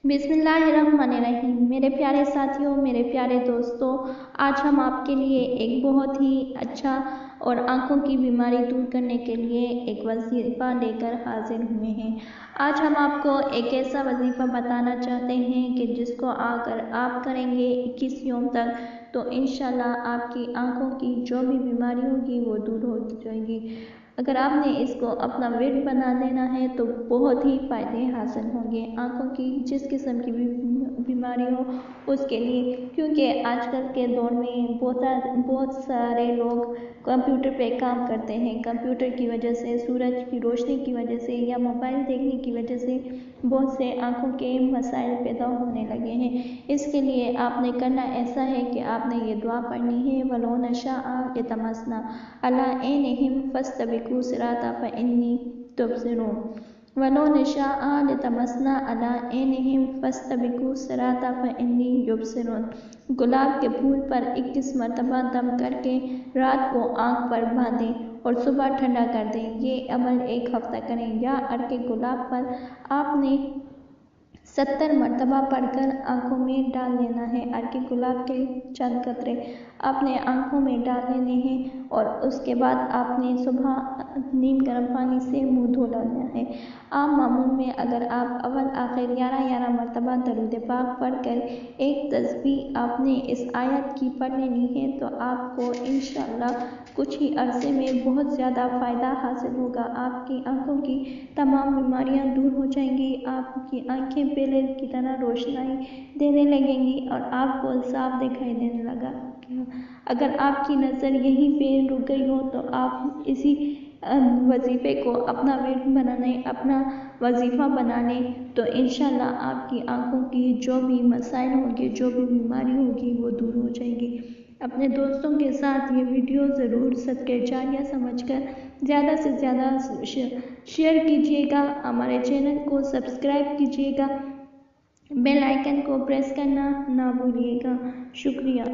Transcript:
बिस्मिल्लाहिर्रहमानिर्रहीम। मेरे प्यारे साथियों, मेरे प्यारे दोस्तों, आज हम आपके लिए एक बहुत ही अच्छा और आँखों की बीमारी दूर करने के लिए एक वजीफ़ा लेकर हाजिर हुए हैं। आज हम आपको एक ऐसा वजीफ़ा बताना चाहते हैं कि जिसको अगर आप करेंगे 21 यौम तक तो इंशाल्लाह आपकी आँखों की जो भी बीमारी होगी वो दूर हो जाएगी। अगर आपने इसको अपना विर्द बना देना है तो बहुत ही फ़ायदे हासिल होंगे आँखों की जिस किस्म की भी बीमारी हो उसके लिए, क्योंकि आजकल के दौर में बहुत सारे लोग कंप्यूटर पे काम करते हैं। कंप्यूटर की वजह से, सूरज की रोशनी की वजह से या मोबाइल देखने की वजह से बहुत से आँखों के मसाइल पैदा होने लगे हैं। इसके लिए आपने करना ऐसा है कि आपने ये दुआ पढ़नी है, वलो नशाअ लितमसना अला ऐनिहिम फस्तबिकू सिराता फइन्नी तुबसिरून। वलो नशाअ लितमसना अला ऐनिहिम फस्तबिकू सिराता फइन्नी युबसिरून। गुलाब के फूल पर 21 मरतबा दम करके रात को आँख पर बांधें और सुबह ठंडा कर दें। ये अमल 1 हफ्ता करें। या अर्के गुलाब पर आपने 70 मरतबा पढ़कर आँखों में डाल लेना है। अर्के गुलाब के चंद कतरे आपने आँखों में डाल लेने हैं और उसके बाद आपने सुबह नीम गर्म पानी से मुँह धो लेना है। आम मामूल में अगर आप अव्वल आखिर 11 मरतबा दरूद पाक पढ़कर एक तस्बीह आपने इस आयत की पढ़ लेनी है तो आपको इंशाअल्लाह कुछ ही अरसे में बहुत ज़्यादा फ़ायदा हासिल होगा। आपकी आँखों की तमाम बीमारियाँ दूर हो जाएंगी। आपकी आँखें पहले की तरह रोशनाई देने लगेंगी और आपको साफ दिखाई देने लगा। अगर आपकी नज़र यहीं पे रुक गई हो तो आप इसी वजीफ़े को अपना विर्द बनाने, अपना वजीफ़ा बना लें तो इंशाल्लाह आपकी आँखों की जो भी मसाइल होंगे, जो भी बीमारी होगी वो दूर हो जाएगी। अपने दोस्तों के साथ ये वीडियो ज़रूर सदके जारिया समझकर ज़्यादा से ज़्यादा शेयर कीजिएगा। हमारे चैनल को सब्सक्राइब कीजिएगा, बेल आइकन को प्रेस करना ना भूलिएगा। शुक्रिया।